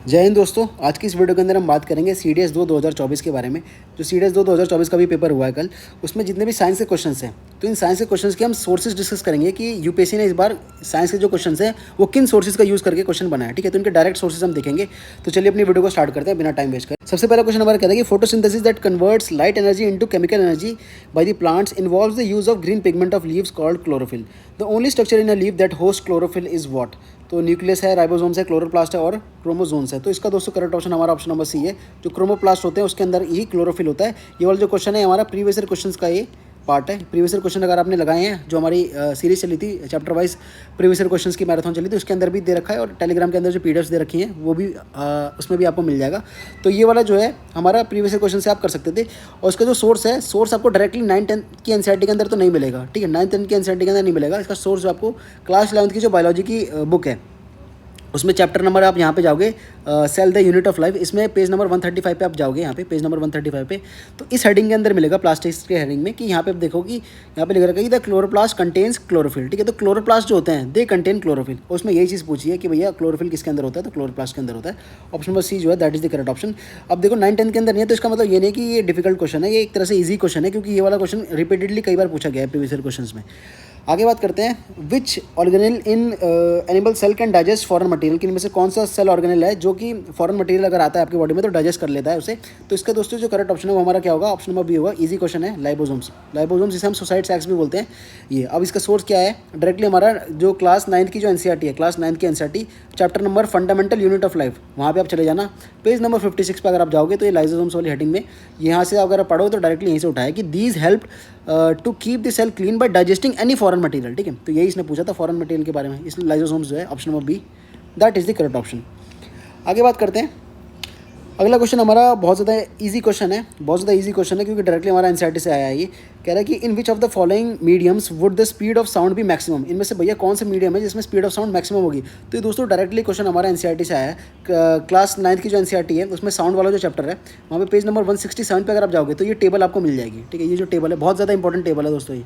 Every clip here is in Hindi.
जय हिंद दोस्तों। आज की इस वीडियो के अंदर हम बात करेंगे CDS 2 2024 के बारे में। जो CDS 2 2024 का भी पेपर हुआ है कल, उसमें जितने भी साइंस के क्वेश्चंस हैं, तो इन साइंस के क्वेश्चंस के हम सोर्सेज डिस्कस करेंगे कि यूपीएससी ने इस बार साइंस के जो क्वेश्चंस हैं वो किन सोर्सेज का यूज़ करके क्वेश्चन बनाया। ठीक है, तो इनके डायरेक्ट सोर्सेज हम देखेंगे। तो चलिए अपनी वीडियो को स्टार्ट करते हैं बिना टाइम वेस्ट करें। सबसे पहला क्वेश्चन हमारा कहता है कि photosynthesis that converts light energy into chemical energy by the plants involves the use of green pigment of leaves called chlorophyll. The only structure in a leave that host chlorophyll is what. तो न्यूक्लियस है, राइबोसोम्स है, क्लोरोप्लास्ट है और क्रोमोसोम्स है। तो इसका दोस्तों करेक्ट ऑप्शन हमारा ऑप्शन नंबर सी है। जो क्रोमोप्लास्ट होते हैं उसके अंदर ही क्लोरोफिल होता है। ये वाला जो क्वेश्चन है हमारा प्रीवियस ईयर क्वेश्चंस का ये पार्ट है। प्रीवियस ईयर क्वेश्चन अगर आपने लगाए हैं, जो हमारी सीरीज चली थी chapter wise previous year questions की मैराथन चली थी, उसके अंदर भी दे रखा है और टेलीग्राम के अंदर जो पीडीएफ्स दे रखी हैं वो भी उसमें भी आपको मिल जाएगा। तो ये वाला जो है हमारा प्रीवियस ईयर क्वेश्चन से आप कर सकते थे। और इसका जो सोर्स है, सोर्स आपको डायरेक्टली 9-10 की एनसीईआरटी के अंदर तो नहीं मिलेगा। ठीक है, 9-10 की एनसीईआरटी के अंदर नहीं मिलेगा। इसका सोर्स जो आपको क्लास 11th की जो बायोलॉजी की बुक है उसमें चैप्टर नंबर आप यहाँ पे जाओगे, cell the unit of life, इसमें पेज नंबर 135 पे आप जाओगे। यहाँ पे पेज नंबर 135 पे तो इस हेडिंग के अंदर मिलेगा, प्लास्टिक्स के हेडिंग में, कि यहाँ पे आप देखो कि यहाँ पे लिख रखा है कि द क्लोरोप्लास्ट कंटेन्स क्लोरोफिल। ठीक है, तो क्लोरोप्लास्ट जो होते हैं दे कंटेन क्लोरोफिल। उसमें यही चीज़ पूछी है कि भैया क्लोरोफिल किसके अंदर होता है, तो क्लोरोप्लास्ट के अंदर होता है। ऑप्शन नंबर सी जो है that is the correct option. अब देखो 9-10 के अंदर नहीं है, तो इसका मतलब ये नहीं कि ये डिफिकल्ट क्वेश्चन है, ये एक तरह से ईजी क्वेश्चन है, क्योंकि ये वाला क्वेश्चन रिपीटेडली कई बार पूछा गया है प्रीवियस ईयर क्वेश्चन में। आगे बात करते हैं, which organelle in animal cell can digest foreign material. कि इनमें से कौन सा सेल ऑर्गेनेल है जो कि फॉरेन मटेरियल अगर आता है आपकी बॉडी में तो डाइजेस्ट कर लेता है उसे। तो इसका दोस्तों जो करेक्ट ऑप्शन है वो हमारा क्या होगा, ऑप्शन नंबर बी होगा। इजी क्वेश्चन है, लाइबोसोम्स। लाइबोसोम्स जिसे हम सुसाइड सैक्स भी बोलते हैं ये। अब इसका सोर्स क्या है, डायरेक्टली हमारा जो क्लास 9th की जो एनसीईआरटी है, क्लास 9th की NCERT chapter number fundamental unit of life, वहाँ पे आप चले जाना। पेज नंबर 56 पे अगर आप जाओगे तो ये लाइसोसोम्स वाली हेडिंग में यहाँ से अगर आप पढ़ो तो डायरेक्टली यहीं से उठाया कि these help to keep the cell clean by digesting any foreign material. ठीक है, तो यही इसने पूछा था फॉरेन मटेरियल के बारे में, इसलिए लाइसोसोम्स जो है option number B that is the correct option. आगे बात करते हैं, अगला क्वेश्चन हमारा बहुत ज़्यादा इजी क्वेश्चन है, बहुत ज़्यादा इजी क्वेश्शन है, क्योंकि डायरेक्टली हमारा एनसीईआरटी से आया है। ये कह रहा है कि in which of the following mediums would the speed of sound be maximum. इनमें से भैया कौन सा मीडियम है जिसमें स्पीड ऑफ साउंड मैक्सिमम होगी। तो ये दोस्तों डायरेक्टली क्वेश्चन हमारा एनसीईआरटी से आया है। क्लास 9th की जो एनसीईआरटी है उसमें साउंड वाला जो चैप्टर है वहाँ पे पेज नंबर 167 पे अगर आप जाओगे तो ये टेबल आपको मिल जाएगी। ठीक है, ये जो टेबल है बहुत ज़्यादा इंपॉर्टेंट टेबल है दोस्तों। ये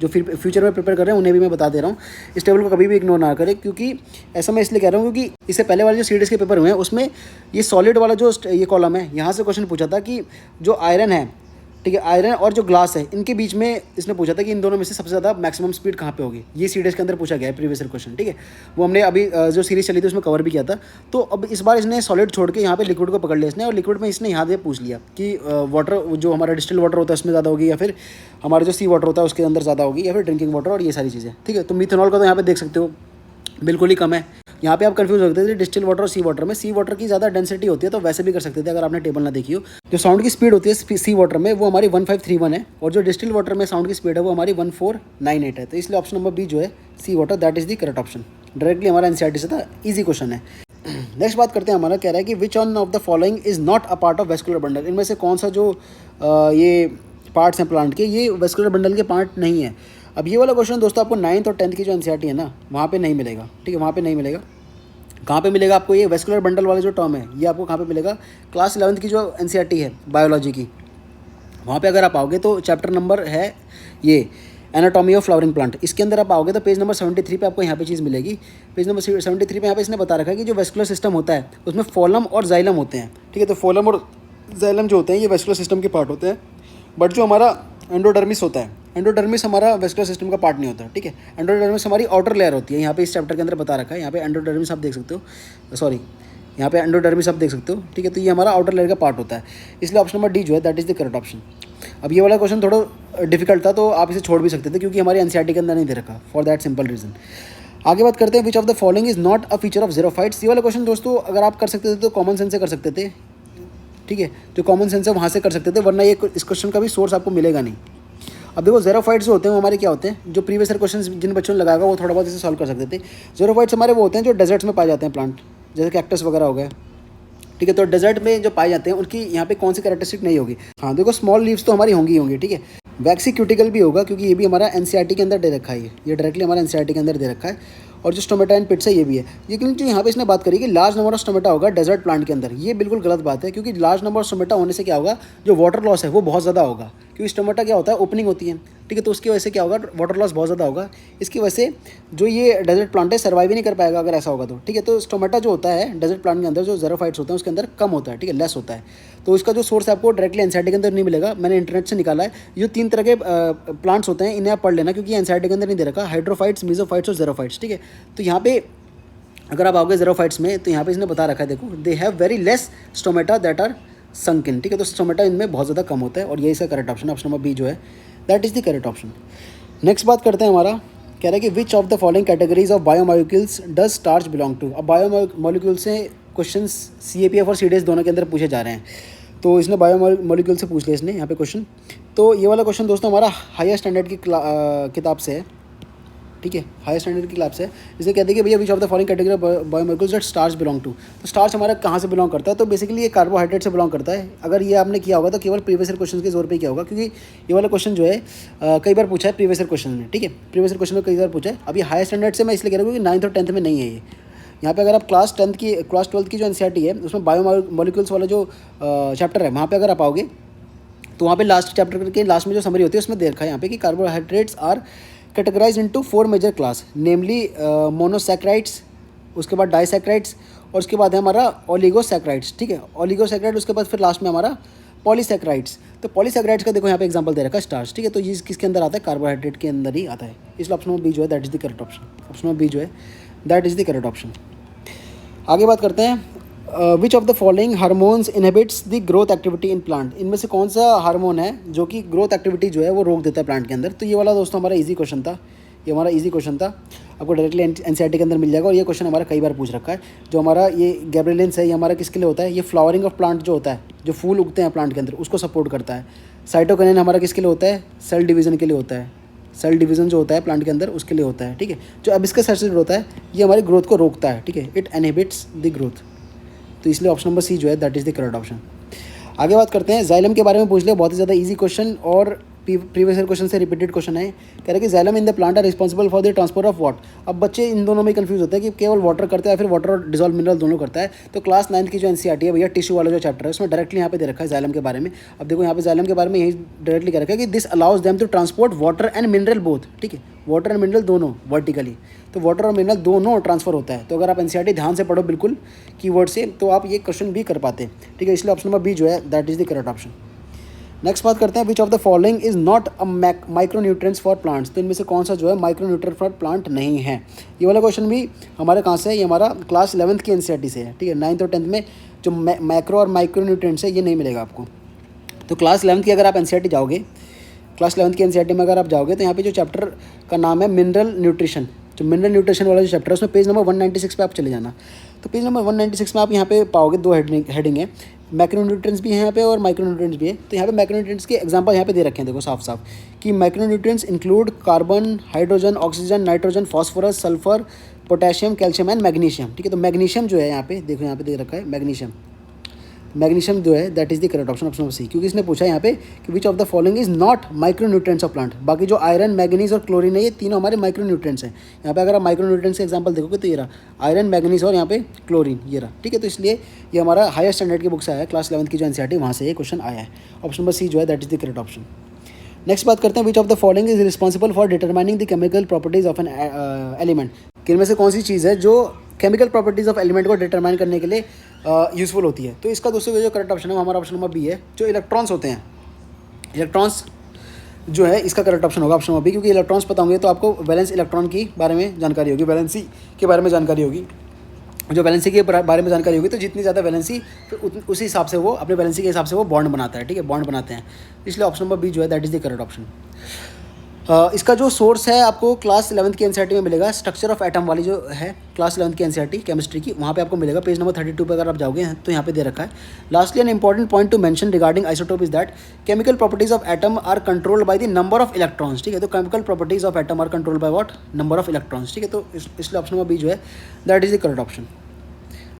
जो फिर फ्यूचर में प्रिपेयर कर रहे हैं उन्हें भी मैं बता दे रहा हूँ, इस टेबल को कभी भी इग्नोर ना करें, क्योंकि ऐसा मैं इसलिए कह रहा हूँ क्योंकि इससे पहले वाले जो सीडीएस के पेपर हुए हैं उसमें ये सॉलिड वाला जो ये कॉलम है यहाँ से क्वेश्चन पूछा था कि जो आयरन है, ठीक है, आयरन और जो ग्लास है इनके बीच में इसने पूछा था कि इन दोनों में से सबसे ज़्यादा मैक्सिमम स्पीड कहाँ पे होगी। ये सीडीएस के अंदर पूछा गया है प्रीवियस ईयर क्वेश्चन। ठीक है, वो हमने अभी जो सीरीज चली थी उसमें कवर भी किया था। तो अब इस बार इसने सॉलिड छोड़ के यहाँ पे लिक्विड को पकड़ लिया इसने, और लिक्विड में इसने यहाँ से पूछ लिया कि वाटर जो हमारा डिस्टिल वाटर होता है उसमें ज़्यादा होगी, या फिर हमारा जो सी वाटर होता है उसके अंदर ज़्यादा होगी, या फिर ड्रिंकिंग वाटर और ये सारी चीज़ें। ठीक है, तो मिथेनॉल का तो यहाँ पे देख सकते हो बिल्कुल ही कम है। यहाँ पे आप कंफ्यूज हो सकते थे डिस्टिल वाटर और सी वाटर में। सी वाटर की ज़्यादा डेंसिटी होती है तो वैसे भी कर सकते थे अगर आपने टेबल ना देखी हो। जो साउंड की स्पीड होती है सी वाटर में वो हमारी 1531 है, और जो डिस्टिल वाटर में साउंड की स्पीड है वो हमारी 1498 है। तो इसलिए ऑप्शन नंबर बी जो है sea water that is the correct option. Directly हमारा एनसीईआरटी से था, ईजी क्वेश्चन है। नेक्स्ट बात करते हैं, हमारा कह रहा है कि which one of the following is not a part of vascular bundle. इनमें से कौन सा जो ये पार्ट्स हैं प्लांट के, ये वेस्कुलर बंडल के पार्ट नहीं है। अब ये वाला क्वेश्चन दोस्तों आपको 9th और 10th की जो एनसीईआरटी है ना वहाँ पे नहीं मिलेगा। ठीक है, वहाँ पे नहीं मिलेगा। कहाँ पे मिलेगा आपको, ये वेस्कुलर बंडल वाला जो टर्म है ये आपको कहाँ पे मिलेगा, क्लास 11th की जो एनसीईआरटी है बायोलॉजी की, वहाँ पे अगर आप आओगे तो चैप्टर नंबर है ये एनाटॉमी ऑफ फ्लावरिंग प्लांट। इसके अंदर आप आओगे तो पेज नंबर 73 पे आपको यहाँ पे चीज़ मिलेगी। पेज नंबर 73 पे यहाँ पे इसने बता रखा है कि जो वेस्कुलर सिस्टम होता है उसमें फोलम और जाइलम होते हैं। ठीक है, तो फोलम और जाइलम जो होते हैं ये वेस्कुलर सिस्टम के पार्ट होते हैं, बट जो हमारा एंडोडर्मिस होता है, एंडोडर्मिस हमारा वेस्कुलर सिस्टम का पार्ट नहीं होता। ठीक है, एंडोडर्मिस हमारी आउटर लेयर होती है। यहाँ पे इस चैप्टर के अंदर बता रखा है, यहाँ पे एंडोडर्मिस आप देख सकते हो, सॉरी यहाँ पे एंडोडर्मिस आप देख सकते हो। ठीक है, तो ये हमारा आउटर लेयर का पार्ट होता है, इसलिए ऑप्शन नंबर डी जो है that is the correct option. अब ये वाला क्वेश्चन थोड़ा डिफिकल्ट था तो आप इसे छोड़ भी सकते थे, क्योंकि हमारे एनसीईआरटी के अंदर नहीं दे रखा, फॉर दैट सिंपल रीजन। आगे बात करते हैं, which of the following is not a feature of xerophytes. ये वाला क्वेश्चन दोस्तों अगर आप कर सकते थे तो कॉमन सेंस से कर सकते थे। ठीक है, जो कॉमन सेंस है वहाँ से कर सकते थे, वरना ये इस क्वेश्चन का भी सोर्स आपको मिलेगा नहीं। अब देखो ज़ेरोफाइट्स जो होते हैं वो हमारे क्या होते हैं, जो प्रीवियस ईयर क्वेश्चन जिन बच्चों ने लगाया वो थोड़ा बहुत इसे सॉल्व कर सकते थे। ज़ेरोफाइट्स हमारे वो होते हैं जो डेजर्ट्स में पाए जाते हैं प्लांट, जैसे कैक्टस वगैरह हो गए। ठीक है, तो डेजर्ट में जो पाए जाते हैं उनकी यहाँ पे कौन सी कैरेक्टरिस्टिक नहीं होगी। हाँ देखो, स्मॉल लीव्स तो हमारी होंगी। ठीक है, वैक्सी क्यूटिकल भी होगा, क्योंकि ये भी हमारा एनसीईआरटी के अंदर दे रखा है, ये डायरेक्टली हमारा एनसीईआरटी के अंदर दे रखा है। और जो स्टोमेटा एंड पिट्स है ये भी है। लेकिन जो यहाँ पे इसने बात करी कि लार्ज नंबर ऑफ स्टोमेटा होगा डेजर्ट प्लांट के अंदर, ये बिल्कुल गलत बात है, क्योंकि लार्ज नंबर ऑफ स्टोमेटा होने से क्या होगा, जो वाटर लॉस है वो बहुत ज़्यादा होगा, क्योंकि स्टोमेटा क्या होता है, ओपनिंग होती है। ठीक है। तो उसकी वजह से क्या होगा, वाटर लॉस बहुत ज़्यादा होगा। इसकी वजह से जो ये डेजर्ट प्लांट है सर्वाइव ही नहीं कर पाएगा अगर ऐसा होगा तो, ठीक है। तो स्टोमेटा जो होता है डेजर्ट प्लांट के अंदर, जो ज़ेरोफाइट्स होते हैं उसके अंदर कम होता है, ठीक है, लेस होता है। तो इसका जो सोर्स आपको डायरेक्टली एनसीईआरटी के अंदर नहीं मिलेगा, मैंने इंटरनेट से निकाला है। ये 3 तरह के प्लांट्स होते हैं, इन्हें आप पढ़ लेना क्योंकि एनसीईआरटी के अंदर नहीं दे रखा, हाइड्रोफाइट्स, मीजोफाइट्स और ज़ेरोफाइट्स, ठीक है। तो यहाँ पे अगर आप आओगे ज़ेरोफाइट्स में तो यहाँ पे इसने बता रखा है, देखो, they have very less stomata that are sunken, ठीक है। तो स्टोमेटा इनमें बहुत ज़्यादा कम होता है और ये इसका correct option, option number B जो है that is the correct option. Next बात करते हैं, हमारा कह रहा है कि which of the following categories of biomolecules does starch belong to. अब बायोमोलिक्यूल से क्वेश्चन CAPF और CDS दोनों के अंदर पूछे जा रहे हैं, तो इसने बायोमोलिक्यूल से पूछ लिया इसने यहाँ पे क्वेश्चन। तो ये वाला क्वेश्चन दोस्तों हमारा हायर स्टैंडर्ड की किताब से है, ठीक है, हायर स्टैंडर्ड की क्लास से। इसे कहते हैं कि भैया which of the following category biomolecules that starch belong to. तो स्टार्च हमारा कहाँ से बिलोंग करता है, तो बेसिकली ये कार्बोहाइड्रेट से बिलोंग करता है। अगर ये आपने किया होगा तो केवल प्रीवियस ईयर क्वेश्चन के जोर पे किया होगा, क्योंकि ये वाला क्वेश्चन जो है कई बार पूछा है प्रीवियस ईयर क्वेश्चन में, ठीक है, प्रीवियस ईयर क्वेश्चन में कई बार पूछा है। अभी हायर स्टैंडर्ड से मैं इसलिए कह रहा हूँ कि 9th और 10th में नहीं है ये। यहाँ पे अगर आप क्लास 12th की जो NCERT है उसमें बायोमोलिक्यूल्स वाला जो चैप्टर है वहाँ पे अगर आप आओगे तो वहाँ पे लास्ट चैप्टर के लास्ट में जो समरी होती है उसमें दे रखा है यहाँ पे कि carbohydrates are categorize into 4 major class, namely monosaccharides, उसके बाद डाइसैक्राइड्स और उसके बाद है हमारा ओलिगोसैक्राइड्स, ठीक है, ओलिगोसैक्राइड, उसके बाद फिर लास्ट में हमारा पॉलीसैक्राइड्स। तो पॉलीसैक्राइड्स का देखो यहाँ पे एग्जांपल दे रखा है स्टार्च, ठीक है। तो ये किसके अंदर आता है, कार्बोहाइड्रेट के अंदर ही आता है, इसलिए ऑप्शन नंबर बी जो है that is the correct option, option number B जो है that is the correct option. आगे बात करते हैं, which of the following hormones inhibits the growth activity in plant. इनमें से कौन सा हार्मोन है जो कि ग्रोथ एक्टिविटी जो है वो रोक देता है प्लांट के अंदर। तो ये वाला दोस्तों हमारा इजी क्वेश्चन था, ये हमारा इजी क्वेश्चन था, आपको डायरेक्टली NCERT के अंदर मिल जाएगा। और ये क्वेश्चन हमारा कई बार पूछ रखा है। जो हमारा ये गैब्रेलिन्स है ये हमारा किसके लिए होता है, ये फ्लावरिंग ऑफ प्लांट जो होता है, जो फूल उगते हैं प्लांट के अंदर उसको सपोर्ट करता है। साइटोकिनिन हमारा किसके लिए होता है, सेल डिवीज़न के लिए होता है, सेल डिवीज़न जो होता है प्लांट के अंदर उसके लिए होता है, ठीक है। जो एबिस्कस एसिड होता है ये हमारी ग्रोथ को रोकता है, ठीक है, इट इनहिबिट्स द ग्रोथ। तो इसलिए ऑप्शन नंबर सी जो है that is the correct option. आगे बात करते हैं, जाइलम के बारे में पूछ लिया, बहुत ही ज़्यादा इजी क्वेश्चन और प्रीवियस ईयर क्वेश्चन से रिपीटेड क्वेश्चन है। कह रहे हैं कि xylem in the plant are responsible for the transport of water. अब बच्चे इन दोनों में कंफ्यूज होते हैं कि केवल वाटर करता है, फिर वाटर और डिजॉल्व मिनरल दोनों करता है। तो क्लास 9th की जो NCERT है भैया, टिश्यू वाला जो चैप्टर है उसमें डायरेक्टली यहाँ पे दे रखा है जाइलम के बारे में। अब देखो यहाँ पे जाइलम के बारे में यही डायरेक्टली कह रखा है कि this allows them to transport water and mineral both, ठीक है, वाटर एंड मिनरल दोनों वर्टिकली। तो वाटर और मिनरल दोनों ट्रांसफर होता है। तो अगर आप NCERT ध्यान से पढ़ो बिल्कुल कीवर्ड से तो आप ये क्वेश्चन भी कर पाते, ठीक है। इसलिए ऑप्शन नंबर बी जो है that is the correct option. Next बात करते हैं, which of the following is not a micronutrients for plants. तो इनमें से कौन सा जो है माइक्रोन्यूट्रिएंट फॉर प्लांट नहीं है। ये वाला क्वेश्चन भी हमारे कहाँ से है, ये हमारा क्लास 11th की NCERT से है, ठीक है। 9th और 10th में जो मैक्रो और माइक्रोन्यूट्रिएंट्स है ये नहीं मिलेगा आपको। तो क्लास 11th की अगर आप NCERT जाओगे, क्लास 11th की NCERT में अगर आप जाओगे तो यहाँ पे जो चैप्टर का नाम है मिनरल न्यूट्रिशन, जो मिनरल न्यूट्रिशन वाला जो चैप्टर है उसमें पेज नंबर 196 पे आप चले जाना। तो पेज नंबर 196 में आप यहाँ पे पाओगे 2 हेडिंग है, मैक्रोन्यूट्रिएंट्स भी हैं यहाँ पे और माइक्रोन्यूट्रिएंट्स भी है। तो यहाँ पे मैक्रोन्यूट्रिएंट्स के एग्जांपल यहाँ पे दे रखे हैं, देखो साफ साफ कि micronutrients include carbon, hydrogen, oxygen, nitrogen, phosphorus, sulphur, potassium, calcium and magnesium, ठीक है। तो मैग्नीशियम जो है यहाँ पे देखो, यहाँ पे दे रखा है मैग्नीशियम, मैग्नीशियम जो है that is the correct option, option number C, क्योंकि इसने पूछा है यहाँ पे कि which of the following is not micronutrients of plant. बाकी जो आयरन, मैग्नीज और क्लोरीन है ये तीनों हमारे माइक्रोन्यूट्रिएंट्स हैं। यहाँ पे अगर आप माइक्रोन्यूट्रिएंट्स के एग्जांपल देखोगे तो ये रहा आयरन, मैग्नीज और यहाँ पे क्लोरीन, ये रहा, ठीक है। तो इसलिए ये हमारा हायर स्टैंडर्ड की बुक से आया है, क्लास 11th की जो NCERT वहाँ से ये क्वेश्चन आया है। ऑप्शन नंबर सी जो है that is the correct option. Next बात करते हैं, which of the following is responsible for determining the chemical properties of an element. कि इनमें से कौन सी चीज़ है जो केमिकल प्रॉपर्टीज़ ऑफ एलिमेंट को डिटरमाइन करने के लिए यूज़फुल होती है। तो इसका दोस्तों जो करेक्ट ऑप्शन है हमारा ऑप्शन नंबर बी है, जो इलेक्ट्रॉन्स होते हैं, इलेक्ट्रॉन्स जो है इसका करेक्ट ऑप्शन होगा ऑप्शन नंबर बी, क्योंकि इलेक्ट्रॉन्स पता होंगे तो आपको वैलेंस इलेक्ट्रॉन की बारे में जानकारी होगी, वैलेंसी के बारे में जानकारी होगी। जो वैलेंसी के बारे में जानकारी होगी तो जितनी ज़्यादा वैलेंसी फिर उसी हिसाब से वो अपने वैलेंसी के हिसाब से वो बॉन्ड बनाता है, ठीक है, बॉन्ड बनाते हैं। इसलिए ऑप्शन नंबर बी जो है that is the correct option. इसका जो सोर्स है आपको क्लास 11th की NCERT में मिलेगा, स्ट्रक्चर ऑफ एटम वाली जो है क्लास 11th की NCERT केमिस्ट्री की, वहाँ पे आपको मिलेगा पेज नंबर 32 पे अगर आप जाओगे तो यहाँ पे दे रखा है। Lastly an important point to mention regarding isotope is that chemical properties of atom are controlled by the number of electrons, ठीक है। तो chemical properties of atom are controlled by what, number of electrons, ठीक है। तो इसलिए ऑप्शन नंबर बी जो है that is the correct option.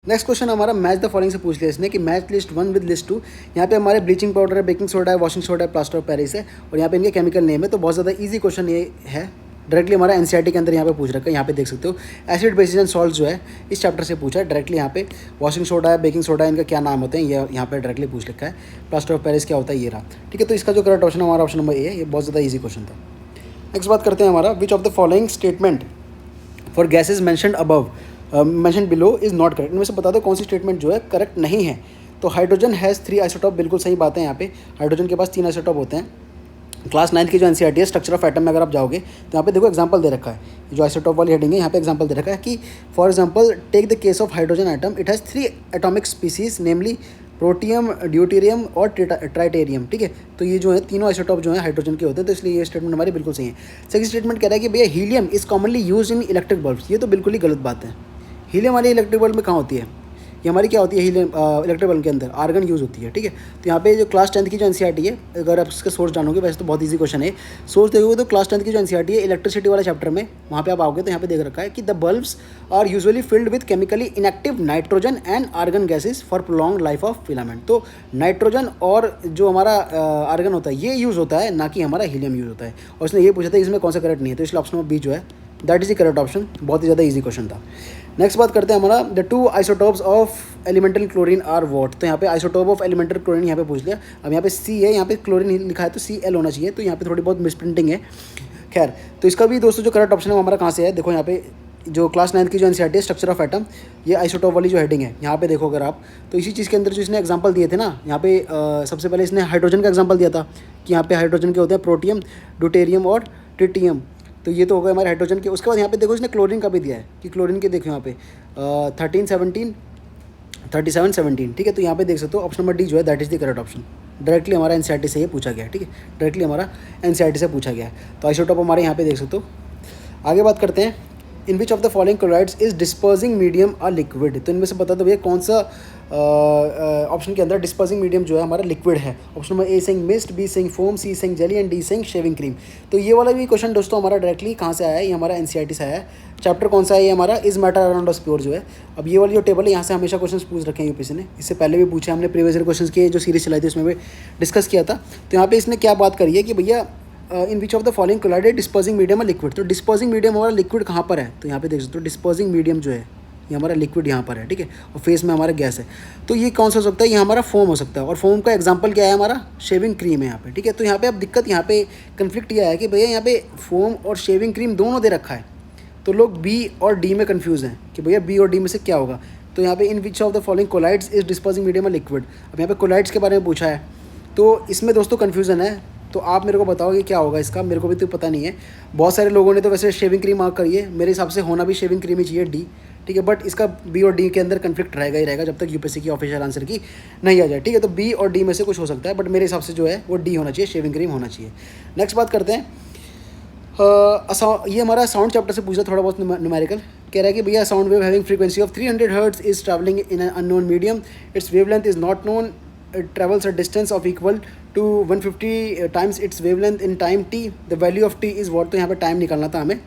Next question हमारा मैच द फॉलोइंग से पूछ लिया इसने कि मैच लिस्ट 1 विद लिस्ट 2। यहाँ पे हमारे ब्लीचिंग पाउडर है, बेकिंग सोडा है, वॉशिंग सोडा है, प्लास्टर ऑफ पेरिस है और यहाँ पे इनके केमिकल नेम है। तो बहुत ज़्यादा इजी क्वेश्चन ये है, डायरेक्टली हमारा NCERT के अंदर यहाँ पे पूछ रखा है। यहाँ पे देख सकते हो एसिड बेसिस एंड सॉल्ट जो है इस चैप्टर से पूछा है डायरेक्टली। यहाँ पे वॉशिंग सोडा है, बेकिंग सोडा है, इनका क्या नाम होते हैं ये यहाँ पे डायरेक्टली पूछ रखा है। प्लास्टर ऑफ पेरिस क्या होता है ये रहा, ठीक है। तो इसका जो करेक्ट ऑप्शन हमारा ऑप्शन नंबर ए है, ये बहुत ज़्यादा ईजी क्वेश्चन था। नेक्स्ट बात करते हैं हमारा विच of the following statement for gases mentioned above mention below is not correct. इनमें से बता दो कौन सी स्टेटमेंट जो है करेक्ट नहीं है। तो हाइड्रोजन हैज़ 3 आइसोटॉप, बिल्कुल सही बात है। यहाँ पे हाइड्रोजन के पास 3 आइसोटॉप होते हैं। क्लास 9 की जो एनसीईआरटी है स्ट्रक्चर ऑफ एटम में अगर आप जाओगे तो यहाँ पे देखो एग्जांपल दे रखा है, जो आइसोटॉप वाली हेडिंग है यहाँ पे एग्जांपल दे रखा है कि for example take the case of hydrogen atom, it has 3 atomic species namely protium, deuterium और ट्राइटेरियम। ठीक है, तो ये जो है तीनों आइसोटॉप जो है हाइड्रोजन के होते हैं, तो इसलिए ये स्टेटमेंट हमारी बिल्कुल सही है। सेकंड स्टेटमेंट कह रहा है कि भैया helium is commonly use in electric bulbs. ये तो बिल्कुल ही गलत बात है। हीलियम हमारी इलेक्ट्रिक बल्ब में कहाँ होती है? ये हमारी क्या होती है? हीलियम इलेक्ट्रिक बल्ब के अंदर आर्गन यूज़ होती है। ठीक है, तो यहाँ पे जो क्लास 10 की जो एनसीईआरटी है, अगर आप इसका सोर्स जानोगे, वैसे तो बहुत ईजी क्वेश्चन है, सोर्स देखोगे तो क्लास 10 की जो एनसीईआरटी है इलेक्ट्रिसिटी वाला चैप्टर में, वहाँ पे आप आओगे तो यहाँ पे देख रखा है कि the bulbs are usually filled with chemically inactive nitrogen and argon gases for prolong life of filament. तो नाइट्रोजन और जो हमारा आर्गन होता है ये यूज़ होता है, ना कि हमारा हीलियम यूज़ होता है। और उसने ये पूछा था इसमें कौन सा करेक्ट नहीं है, तो इसलिए ऑप्शन नंबर बी जो है that is the correct option. बहुत ही ज़्यादा ईजी क्वेश्चन था। नेक्स्ट बात करते हैं हमारा the 2 isotopes of elemental chlorine are what. तो यहाँ पे आइसोटॉप ऑफ एलिमेंटल क्लोरीन यहाँ पे पूछ लिया। अब यहाँ पे सी है, यहाँ पे क्लोरीन लिखा है तो CL होना चाहिए, तो यहाँ पे थोड़ी बहुत मिसप्रिंटिंग है। खैर, तो इसका भी दोस्तों जो करेक्ट ऑप्शन है वो हमारा कहाँ से है, देखो यहाँ पे जो क्लास 9 की जो एनसीईआरटी है स्ट्रक्चर ऑफ एटम, ये आइसोटॉप वाली जो हेडिंग है यहाँ पे देखो अगर आप, तो इसी चीज़ के अंदर जो इसने एग्जांपल दिए थे ना, यहाँ पे सबसे पहले इसने हाइड्रोजन का एग्जांपल दिया था कि यहाँ पे हाइड्रोजन के होते हैं प्रोटियम, ड्यूटेरियम और ट्रिटियम। तो ये तो हो गए हमारे हाइड्रोजन के। उसके बाद यहाँ पे देखो इसने क्लोरीन का भी दिया है कि क्लोरीन के देखो यहाँ पे 13, 17, 37, 17। ठीक है, तो यहाँ पे देख सकते हो ऑप्शन नंबर डी जो है that is the correct option. Directly हमारा एनसीईआरटी से ये पूछा गया है। ठीक है, डायरेक्टली हमारा एनसीईआरटी से पूछा गया है। तो आइसोटॉप हमारे यहाँ पे देख सकते हो। आगे बात करते हैं, in which of the following colloids is dispersing medium a liquid. तो इनमें से बता दो भैया कौन सा ऑप्शन के अंदर डिस्पर्सिंग मीडियम जो है हमारा लिक्विड है। Option number A saying mist, B saying foam, C saying jelly and D saying shaving cream. तो ये वाला भी क्वेश्चन दोस्तों हमारा डायरेक्टली कहाँ से आया है, ये हमारा एनसीईआरटी से आया है। चैप्टर कौन सा है ये हमारा, is matter around us pure जो है। अब ये वाली जो टेबल है यहाँ से हमेशा क्वेश्चन पूछ रखे हैं यूपीएससी ने, इससे पहले भी पूछे हमने, प्रीवियस ईयर क्वेश्चन की जो सीरीज चलाई थी उसमें भी डिस्कस किया था। तो यहाँ पे इसने क्या बात करी है कि भैया in which of the following colloid dispersing medium है लिक्विड। तो डिस्पर्सिंग मीडियम हमारा लिक्विड कहाँ पर है, तो यहाँ पे देख सकते हो डिस्पर्सिंग मीडियम जो है ये हमारा लिक्विड यहाँ पर है। ठीक है, और फेस में हमारा गैस है। तो ये कौन सा हो सकता है, ये हमारा फोम हो सकता है। और फोम का एग्जांपल क्या है, हमारा शेविंग क्रीम है यहाँ पे। ठीक है, तो यहाँ पे अब दिक्कत यहाँ पे कन्फ्लिक्ट ये है कि भैया यहाँ पे फोम और शेविंग क्रीम दोनों दे रखा है, तो लोग बी और डी में कन्फ्यूज़ हैं कि भैया बी और डी में से क्या होगा। तो यहाँ पे in which of the following colloids is dispersing medium है लिक्विड। अब यहाँ पे कोलाइड्स के बारे में पूछा है, तो इसमें दोस्तों कन्फ्यूज़न है। तो आप मेरे को बताओ कि क्या होगा इसका, मेरे को भी तो पता नहीं है। बहुत सारे लोगों ने तो वैसे शेविंग क्रीम मार्क करी है, मेरे हिसाब से होना भी शेविंग क्रीम ही चाहिए, डी। ठीक है, बट इसका बी और डी के अंदर कन्फ्लिक्ट रहेगा ही रहेगा जब तक यूपीएससी की ऑफिशियल आंसर की नहीं आ जाए। ठीक है, तो बी और डी में से कुछ हो सकता है, बट मेरे हिसाब से जो है वो डी होना चाहिए, शेविंग क्रीम होना चाहिए। नेक्स्ट बात करते हैं, ये हमारा साउंड चैप्टर से पूछा थोड़ा बहुत न्यूमेरिकल। कह रहा है कि भैया sound wave having frequency of 300 hertz is travelling in an unknown medium, it's wavelength is not known, it travels a distance of equal to 150 times its wavelength in time t, the value of t is what। तो यहाँ पे टाइम निकालना था हमें।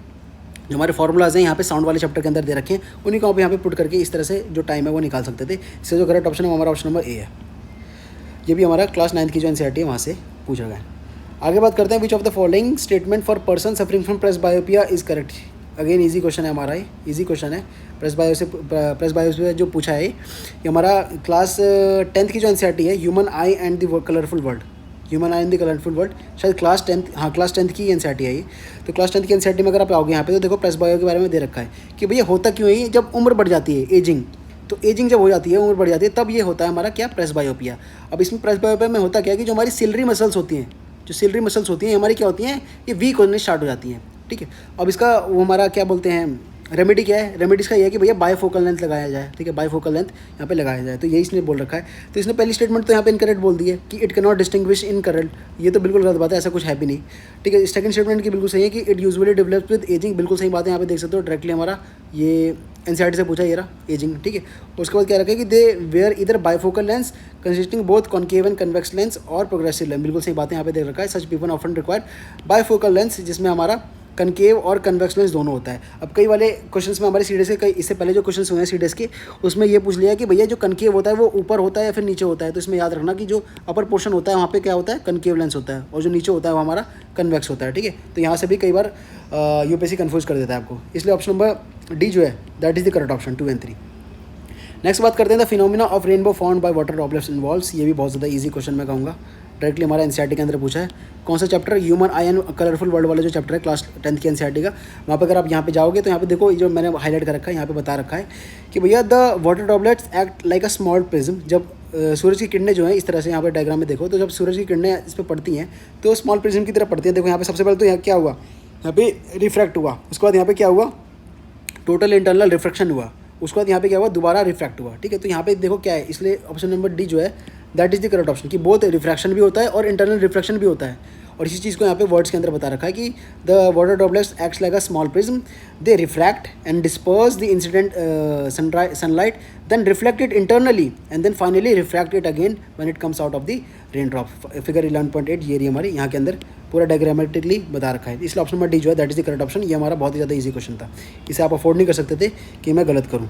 जो हमारे फॉर्मूलाज हैं यहाँ पे साउंड वाले चैप्टर के अंदर दे रखे हैं, उन्हीं को आप यहाँ पे पुट करके इस तरह से जो टाइम है वो निकाल सकते थे। इससे जो करेक्ट ऑप्शन है हमारा ऑप्शन नंबर ए है। ये भी हमारा क्लास 9 की जो एनसीईआरटी है वहाँ से पूछा गया है। आगे बात करते हैं, which of the following statement for person suffering from presbyopia is correct. Again easy question है हमारा, ये इजी क्वेश्चन है। प्रेसबायो से जो पूछा है ये हमारा क्लास 10 की जो एनसीईआरटी है, human I and the colourful world, human I and the colourful world, शायद क्लास 10, हाँ क्लास 10 की एनसीईआरटी है ये। तो क्लास 10 की एनसीईआरटी में अगर आप आओगे यहाँ पे तो देखो प्रेसबायो के बारे में दे रखा है कि भैया होता क्यों है, जब उम्र बढ़ जाती है, एजिंग। तो एजिंग जब हो जाती है, उम्र बढ़ जाती है, तब ये होता है हमारा क्या, प्रेसबायोपिया। अब इसमें प्रेसबायोपिया में होता क्या है कि जो हमारी सिलरी मसल्स होती हैं, जो सिलरी मसल्स होती हैं हमारी क्या होती हैं, ये वीक होने स्टार्ट हो जाती हैं। ठीक है, अब इसका वो हमारा क्या बोलते हैं, रेमेडी क्या है, रेमेडी इसका ये है कि भैया बायफोकल लेंथ लगाया जाए। ठीक है, बायफोकल लेंथ यहाँ पे लगाया जाए, तो यही इसने बोल रखा है। तो इसने पहली स्टेटमेंट तो यहाँ पे इनकरेक्ट बोल दी है कि it can not distinguish in current, ये तो बिल्कुल गलत बात है, ऐसा कुछ है भी नहीं। ठीक है, सेकंड स्टेटमेंट की बिल्कुल सही है कि it usually develops with ageing, बिल्कुल सही बात है। यहाँ पे देख सकते हो डायरेक्टली हमारा ये एनसीईआरटी से पूछा ये रहा, एजिंग। ठीक है, उसके बाद क्या रखा है कि दे वेयर इधर bifocal lens consisting both concave and convex lens और प्रोग्रेसिव लेंस, बिल्कुल सही बात है यहाँ पे देख रखा है। Such people often require bifocal lens, जिसमें हमारा कनकेव और कन्वेक्स लेंस दोनों होता है। अब कई वाले क्वेश्चंस में हमारे सीडीएस के, कई इससे पहले जो क्वेश्चंस हुए हैं सीडीएस के, उसमें ये पूछ लिया कि भैया जो कनकेव होता है वो ऊपर होता है या फिर नीचे होता है। तो इसमें याद रखना कि जो अपर पोर्शन होता है वहाँ पे क्या होता है, कनकेव लेंस होता है, और जो नीचे होता है वो हमारा कन्वेक्स होता है। ठीक है, तो यहाँ से भी कई बार यूपीएससी कन्फ्यूज कर देता है आपको, इसलिए ऑप्शन नंबर डी जो है that is the correct option 2 और 3। नेक्स्ट बात करते हैं the phenomena of rainbow found by water droplets involves. ये भी बहुत ज़्यादा ईजी क्वेश्चन मैं कहूँगा। डायरेक्टली हमारा एनसीईआरटी के अंदर पूछा है। कौन सा chapter? Human I and colourful world वाला जो चैप्टर है क्लास 10th के एनसीईआरटी का, वहाँ पे अगर आप यहाँ पे जाओगे तो यहाँ पे देखो जो मैंने हाईलाइट कर रखा है, यहाँ पे बता रखा है कि भैया the water droplets act like a small prism. जब सूरज की किरणें जो है इस तरह से यहाँ पे डायग्राम में देखो, तो जब सूरज की किरणें इस पर पड़ती हैं तो स्मॉल प्रिज्म की तरह पड़ती हैं। देखो यहाँ पे सबसे पहले तो यहाँ क्या हुआ, यहाँ पे रिफ्रैक्ट हुआ, उसके बाद यहाँ पे क्या हुआ, टोटल इंटरनल रिफ्रैक्शन हुआ, उसके बाद यहाँ पे क्या हुआ, दोबारा रिफ्रैक्ट हुआ। ठीक है, तो यहाँ पे देखो क्या है, इसलिए ऑप्शन नंबर डी जो है that is the correct option, कि बहुत रिफ्रैक्शन भी होता है और इंटरनल रिफ्रैक्शन भी होता है। और इसी चीज़ को यहाँ पे वर्ड्स के अंदर बता रखा है कि the water droplets acts like a small prism, they refract and disperse the incident sunlight, then reflect it internally and then finally refract it again when it comes out of the rain drop. Figure 11.8 ये रही हमारी, यहाँ के अंदर पूरा डायग्रामेटिकली बता रखा है। इसलिए ऑप्शन नंबर डी जो है that is the correct option. ये हमारा बहुत ही ज़्यादा ईजी क्वेश्चन था, इसे आप अफोर्ड नहीं कर सकते थे कि मैं गलत करूँ।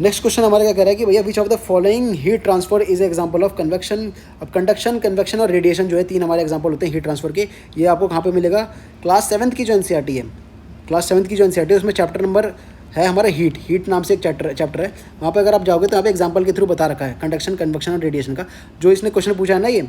नेक्स्ट क्वेश्चन हमारा क्या कह रहा है कि भैया which of the following heat transfer is example of convection. अब कंडक्शन, कन्वेक्शन और रेडिएशन जो है तीन हमारे एग्जांपल होते हैं हीट ट्रांसफर के। ये आपको कहाँ पे मिलेगा? क्लास 7th की जो एनसीईआरटी है, क्लास 7th की जो एनसीईआरटी है उसमें चैप्टर नंबर है हमारा हीट नाम से एक चैप्टर है। वहाँ पे अगर आप जाओगे तो यहाँ पे एग्जांपल के थ्रू बता रखा है कंडक्शन, कन्वेक्शन और रेडिएशन का। जो इसने क्वेश्चन पूछा है ना, ये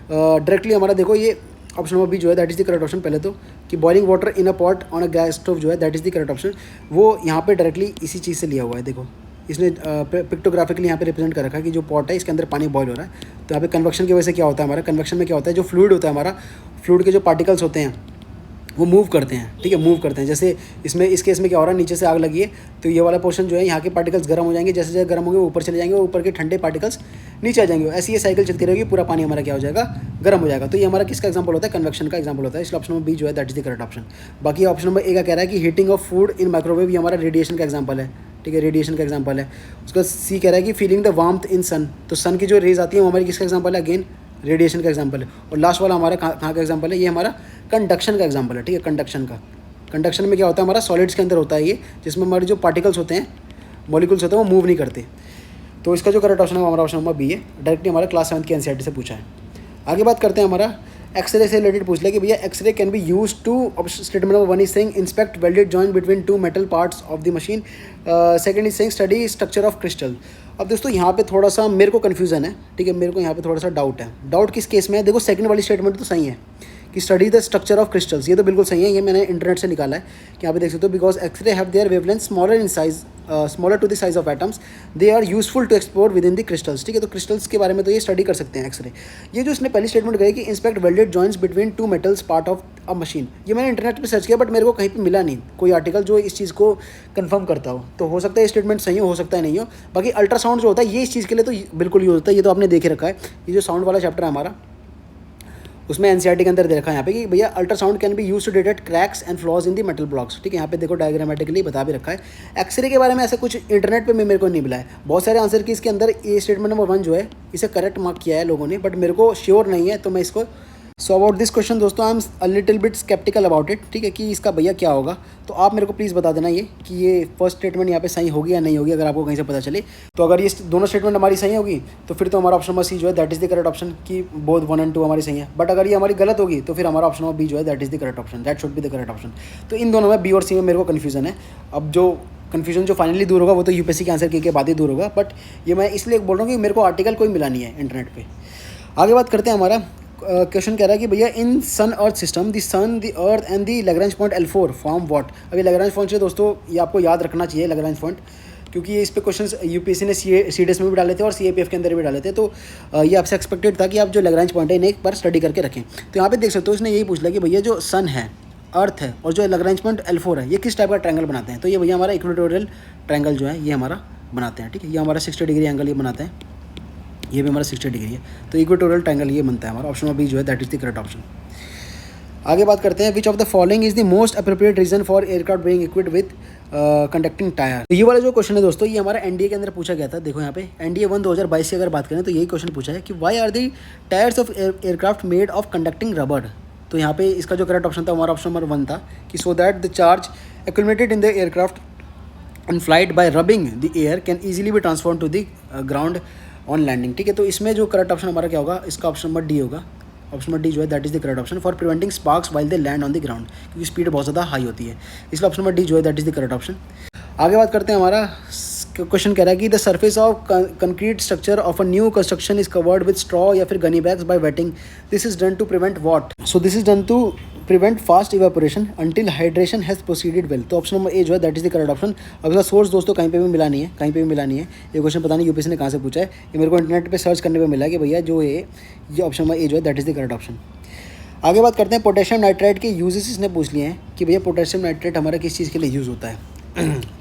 डायरेक्टली हमारा देखो, ये ऑप्शन नंबर बी जो है that is the correct option. पहले तो कि boiling water in a pot on a gas stove जो है that is the correct option, वो यहाँ पे डायरेक्टली इसी चीज़ से लिया हुआ है। देखो इसने पिक्टोग्राफिकली यहाँ पे रिप्रेजेंट कर रखा है कि जो पॉट है इसके अंदर पानी बॉयल हो रहा है। तो यहाँ पे कन्वेक्शन की वजह से क्या होता है हमारा, कन्वेक्शन में क्या होता है, जो फ्लूइड होता है हमारा, फ्लूइड के जो पार्टिकल्स होते हैं वो मूव करते हैं। ठीक है, मूव करते हैं। जैसे इसमें इस केस में क्या हो रहा है, नीचे से आग लगी है तो ये वाला पोर्शन जो है यहाँ के पार्टिकल्स गर्म हो जाएंगे, जैसे जैसे गर्म होंगे वो ऊपर चले जाएंगे, ऊपर के ठंडे पार्टिकल्स नीचे आ जाएंगे। ऐसी ये साइकिल चलती रहेगी, पूरा पानी हमारा क्या हो जाएगा, गर्म हो जाएगा। तो ये हमारा किसका एग्जांपल होता है, कन्वेक्शन का एग्जांपल होता है। इसलिए ऑप्शन नंबर बी जो है that is the correct option. बाकी ऑप्शन नंबर ए का कह रहा है कि heating of food in microwave, ये हमारा रेडिएशन का एग्जाम्पल है। ठीक है, रेडिएशन का एग्जाम्पल है। उसका सी कह रहा है कि फीलिंग द वार्मथ इन सन, तो सन की जो रेज आती है वो हमारी किसका एग्जाम्पल है, अगेन रेडिएशन का एग्जाम्पल है। और लास्ट वाला हमारा कहाँ का एग्जाम्पल है, ये हमारा कंडक्शन का एग्जाम्पल है। ठीक है, कंडक्शन का, कंडक्शन में क्या होता है हमारा, सॉलिड्स के अंदर होता है ये, जिसमें हमारे जो पार्टिकल्स होते हैं, मॉलिक्यूल्स होते हैं वो मूव नहीं करते। तो इसका जो करेक्ट ऑप्शन है हमारा ऑप्शन नंबर बी है। डायरेक्टली हमारा क्लास 7th की एनसीईआरटी से पूछा है। आगे बात करते हैं हमारा एक्सरे से रिलेटेड पूछ लिया कि भैया X-ray can be use to, statement number 1 is saying inspect welded joint between two metal parts of the machine, second is saying study structure of crystal. अब दोस्तों यहाँ पे थोड़ा सा मेरे को कन्फ्यूजन है। ठीक है, मेरे को यहाँ पे थोड़ा सा डाउट है। डाउट किस केस में है, देखो सेकंड वाली स्टेटमेंट तो सही है कि study the structure of crystals, ये तो बिल्कुल सही है, ये मैंने इंटरनेट से निकाला है कि यहाँ पे देख सकते हो, because X-ray have their wavelength smaller in size, smaller to the size of atoms, they are useful to explore within the crystals. ठीक है, तो क्रिस्टल्स के बारे में तो ये स्टडी कर सकते हैं एक्सरे। ये जो इसने पहली स्टेटमेंट कही कि inspect welded joints between two metals part of a machine, ये मैंने इंटरनेट पे सर्च किया बट मेरे को कहीं पे मिला नहीं कोई आर्टिकल जो इस चीज़ को कंफर्म करता हो। तो हो सकता है ये स्टेटमेंट सही हो सकता है नहीं हो। बाकी अल्ट्रासाउंड जो होता है ये इस चीज़ के लिए तो बिल्कुल यूज होता है, ये तो आपने देखे रखा है। ये जो साउंड वाला चैप्टर है हमारा उसमें एनसीईआरटी के अंदर दे रखा है यहाँ पे कि भैया ultrasound can be use to detect cracks and flaws in the metal blocks. ठीक है, यहाँ पे देखो डायग्रामेटिकली बता भी रखा है। एक्सरे के बारे में ऐसा कुछ इंटरनेट पे मेरे को नहीं मिला है। बहुत सारे आंसर की इसके अंदर ये स्टेटमेंट नंबर 1 जो है इसे करेक्ट मार्क किया है लोगों ने, बट मेरे को श्योर नहीं है। तो मैं इसको सो अबाउट दिस क्वेश्चन दोस्तों I am a little bit sceptical about it. ठीक है, कि इसका भैया क्या होगा, तो आप मेरे को प्लीज़ बता देना ये कि ये फर्स्ट स्टेटमेंट यहाँ पे सही होगी या नहीं होगी, अगर आपको कहीं से पता चले। तो अगर ये दोनों स्टेटमेंट हमारी सही होगी तो फिर तो हमारा ऑप्शन नंबर सी जो है that is the correct option, कि बोथ 1 और 2 हमारी सही है। बट अगर ये हमारी गलत होगी तो फिर हमारा ऑप्शन नंबर बी जो है that is the correct option, that should be the correct option. तो इन दोनों में बी और सी में मेरे को कन्फ्यूजन है। अब जो कन्फ्यूजन जो फाइनली दूर होगा वो तो यूपीएससी के आंसर के बाद ही दूर होगा, बट ये मैं इसलिए बोल रहा हूँ कि मेरे को आर्टिकल कोई मिला नहीं है इंटरनेट पे। आगे बात करते हैं, हमारा क्वेश्चन कह रहा है कि भैया in sun earth system the sun the earth and the Lagrange point L4 form what. अभी लैग्रेंज पॉइंट से दोस्तों ये आपको याद रखना चाहिए लैग्रेंज पॉइंट, क्योंकि ये इस पे क्वेश्चंस यूपीएससी ने सीडीएस में भी डाले थे और सीएपीएफ के अंदर भी डाले थे। तो ये आपसे एक्सपेक्टेड था कि आप जो लैग्रेंज पॉइंट है इन्हें एक बार स्टडी करके रखें। तो यहाँ पे देख सकते हो इसने यही पूछ लिया कि भैया जो सन है, अर्थ है और जो लैग्रेंज पॉइंट L4 है ये किस टाइप का ट्रायंगल बनाते हैं। तो ये भैया हमारा इक्वेटोरियल ट्रायंगल जो है ये हमारा बनाते हैं। ठीक है, ये हमारा 60 डिग्री एंगल ये बनाते हैं, ये भी हमारा 60 डिग्री है। तो इक्वेटोरियल ट्रायंगल ये बनता है हमारा। ऑप्शन नंबर बी जो है that is the correct option. आगे बात करते हैं, which of the following is the most appropriate reason for aircraft being equipped with conducting tyre. ये वाला जो क्वेश्चन है दोस्तों ये हमारा एनडीए के अंदर पूछा गया था। देखो यहाँ पे एनडीए 1 2022 की अगर बात करें तो यही क्वेश्चन पूछा है कि why are the tyres of aircraft made of conducting rubber. तो यहाँ पे इसका जो करेक्ट ऑप्शन था हमारा ऑप्शन नंबर 1 था कि so that the charge accumulated in the aircraft in flight by rubbing the air can easily be transform to the ground on landing. ठीक है, तो इसमें जो करेक्ट ऑप्शन हमारा क्या होगा, इसका ऑप्शन नंबर डी होगा। ऑप्शन नंबर डी जो है that is the correct option for preventing sparks while they land on the ground, क्योंकि स्पीड बहुत ज़्यादा हाई होती है। इसलिए ऑप्शन नंबर डी जो है that is the correct option. आगे बात करते हैं हमारा क्वेश्चन कह रहा है कि the surface of concrete structure of a new construction is covered with straw या फिर gunny bags by wetting, this is done to prevent what? So this is done to prevent fast evaporation until hydration has proceeded well. तो ऑप्शन नंबर ए जो है that is the correct option. अब इसका सोर्स दोस्तों कहीं पे भी मिला नहीं है, कहीं पे भी मिला नहीं है। ये क्वेश्चन पता नहीं यूपीएससी ने कहाँ से पूछा है, ये मेरे को इंटरनेट पे सर्च करने पे मिला कि भैया जो ये ऑप्शन नंबर ए जो है that is the correct option. आगे बात करते हैं पोटेशियम नाइट्राइट के यूजेस इसने पूछ लिए हैं कि भैया पोटेशियम नाइट्राइट हमारा किस चीज़ के लिए यूज़ होता है।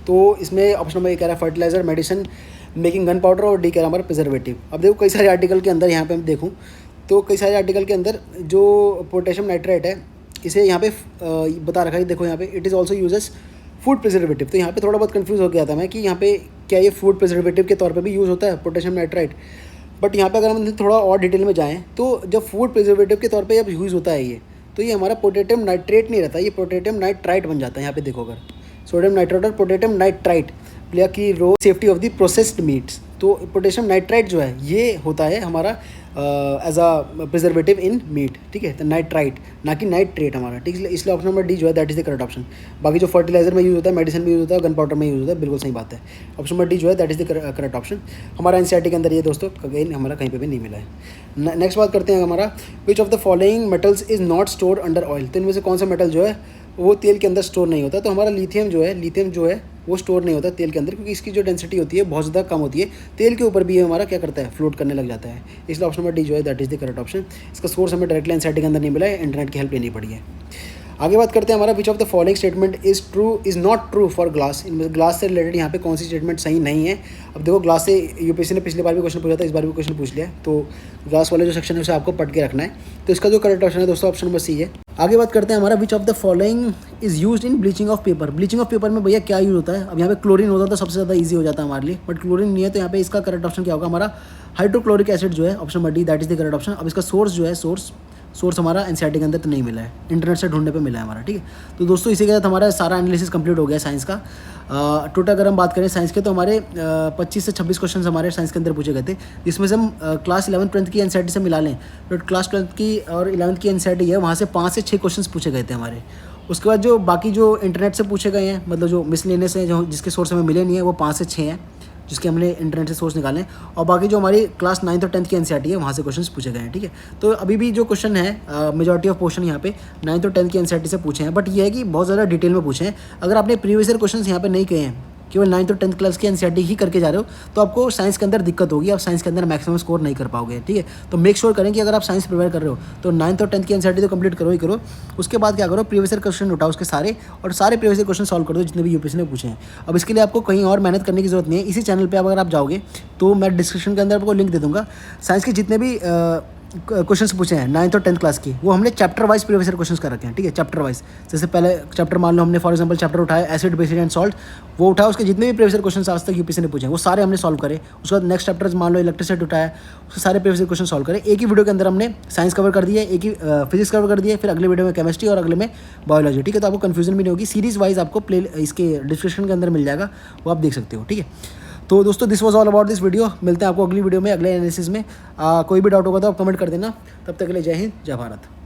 तो इसमें ऑप्शन नंबर ए कह रहा है fertiliser, medicine, making gunpowder, और डी कह रहा है हमारा प्रिजर्वेटिव। अब देखो कई सारे आर्टिकल के अंदर यहाँ पे हम देखूँ तो कई सारे आर्टिकल के अंदर जो पोटेशियम नाइट्राइट है इसे यहाँ पे बता रखा है, देखो यहाँ पे it is also use as food preservative. तो यहाँ पे थोड़ा बहुत कंफ्यूज हो गया था मैं कि यहाँ पे क्या ये फूड प्रिजर्वेटिव के तौर पे भी यूज़ होता है पोटेशियम नाइट्राइट। बट यहाँ पे अगर हम थोड़ा और डिटेल में जाएँ तो जब फूड प्रिजर्वेटिव के तौर पर जब यूज़ होता है ये, तो ये हमारा पोटेशियम नाइट्रेट नहीं रहता, ये पोटेशियम नाइट्राइट बन जाता है। यहाँ पे देखो अगर सोडियम नाइट्रेट और potassium nitrite play key role safety of the processed meats. तो पोटेशियम नाइट्राइट जो है ये होता है हमारा as a preservative in meat, ठीक है, तो नाइट्राइट ना कि नाइट्रेट हमारा, ठीक है। इसलिए ऑप्शन नंबर डी जो है that is the correct option. बाकी जो फर्टिलाइजर में यूज़ होता है, मेडिसिन में यूज़ होता है, गन पाउडर में यूज़ होता है, बिल्कुल सही बात है। ऑप्शन नंबर डी जो है that is the correct option. हमारा एनसीईआरटी के अंदर ये दोस्तों कहीं हमारा कहीं पे भी नहीं मिला है। नेक्स्ट बात करते हैं हमारा विच of the following metals is not stored under oil. तो इनमें से कौन सा मेटल जो है वो तेल के अंदर स्टोर नहीं होता? तो हमारा लिथियम जो है वो स्टोर नहीं होता तेल के अंदर, क्योंकि इसकी जो डेंसिटी होती है बहुत ज़्यादा कम होती है। तेल के ऊपर भी ये हमारा क्या करता है, फ्लोट करने लग जाता है। इसलिए ऑप्शन नंबर डी जो है that is the correct option. इसका सोर्स हमें डायरेक्टली एनसीईआरटी के अंदर नहीं मिला है, इंटरनेट की हेल्प लेनी पड़ी है। आगे बात करते हैं हमारा विच of the following statement is not true for glass. इनमें ग्लास से रिलेटेड यहाँ पे कौन सी स्टेटमेंट सही नहीं है? अब देखो ग्लास से यूपीएससी ने पिछली बार भी क्वेश्चन पूछा था, इस बार भी क्वेश्चन पूछ लिया, तो ग्लास वाले जो सेक्शन है उसे आपको पढ़ के रखना है। तो इसका जो करेक्ट ऑप्शन है दोस्तों ऑप्शन नंबर सी है। आगे बात करते हैं हमारा विच of the following is used in bleaching of paper. Bleaching of paper में भैया क्या यूज़ होता है? अब यहाँ पे क्लोरीन होता तो सबसे ज़्यादा ईजी हो जाता है हमारे लिए, बट क्लोरीन नहीं है, तो यहाँ पे इसका करेक्ट ऑप्शन क्या होगा? हमारा हाइड्रोक्लोरिक एसिड जो है, option number D that is the correct option. अब इसका सोर्स जो है सोर्स हमारा एनसीईआरटी के अंदर तो नहीं मिला है, इंटरनेट से ढूंढने पे मिला है हमारा, ठीक है। तो दोस्तों इसी के साथ हमारा सारा एनालिसिस कंप्लीट हो गया साइंस का। टोटल अगर हम बात करें साइंस के तो हमारे 25 से 26 क्वेश्चन हमारे साइंस के अंदर पूछे गए थे, जिसमें से हम क्लास 11 12 की एनसीईआरटी से मिला लें तो क्लास 12 की और 11th की एनसीईआरटी है वहाँ से 5 से 6 क्वेश्चन पूछे गए थे हमारे। उसके बाद जो बाकी जो इंटरनेट से पूछे गए हैं, मतलब जो मिसलेनियस हैं, जो जिसके सोर्स हमें मिले नहीं है, वो 5 से 6 हैं जिसके हमने इंटरनेट से सोर्स निकाले, और बाकी जो हमारी क्लास 9th और 10th की एनसीईआरटी है वहाँ से क्वेश्चंस पूछे गए हैं, ठीक है। तो अभी भी जो क्वेश्चन है मेजॉरिटी ऑफ क्वेश्चन यहाँ पे 9th और 10th की एनसीईआरटी से पूछे हैं, बट ये है कि बहुत ज़्यादा डिटेल में पूछे हैं। अगर आपने प्रीवियस ईयर क्वेश्चन यहाँ पे नहीं किए हैं, केवल 9th और 10th क्लास की एनसीईआरटी ही करके जा रहे हो, तो आपको साइंस के अंदर दिक्कत होगी, आप साइंस के अंदर मैक्सिमम स्कोर नहीं कर पाओगे, ठीक है। तो मेक श्योर करें कि अगर आप साइंस प्रिपेयर कर रहे हो तो 9th और 10th की एनसीईआरटी तो कंप्लीट करो ही करो। उसके बाद क्या करो, प्रीवियस ईयर क्वेश्चन उठाओ उसके सारे, और सारे प्रीवियस ईयर क्वेश्चन सॉल्व कर दो जितने भी यूपीएससी ने पूछे हैं। अब इसके लिए आपको कहीं और मेहनत करने की जरूरत नहीं है। इसी चैनल पर अगर आप जाओगे तो मैं डिस्क्रिप्शन के अंदर आपको लिंक दे दूँगा। साइंस के जितने भी क्वेश्चंस पूछे हैं 9th और 10th क्लास की, वो हमने chapter wise previous year questions कर रखे हैं, ठीक है, चैप्टर वाइज। जैसे पहले चैप्टर मान लो हमने फॉर एग्जांपल चैप्टर उठाया एसिड बेसिस एंड सॉल्ट, वो उठाया, उसके जितने भी प्रीवियस ईयर क्वेश्चंस आज तक यूपीएससी ने पूछे हैं वो सारे हमने सॉल्व करे। उसके बाद नेक्स्ट चैप्टर मान लो इलेक्ट्रिसिटी उठाया, उसके सारे प्रीवियस ईयर क्वेश्चन सॉल्व करे। एक ही वीडियो के अंदर हमने साइंस कवर कर दिया, एक ही फिजिक्स कवर कर दिया, फिर अगले वीडियो में केमिस्ट्री और अगले में बायोलॉजी, ठीक है। तो आपको कन्फ्यूजन भी नहीं होगी, सीरीज वाइज आपको प्ले इसके डिस्क्रिप्शन के अंदर मिल जाएगा, वो आप देख सकते हो, ठीक है। तो दोस्तों this was all about this video. मिलते हैं आपको अगली वीडियो में, अगले एनालिसिस में। कोई भी डाउट होगा तो आप कमेंट कर देना। तब तक के लिए जय हिंद, जय भारत।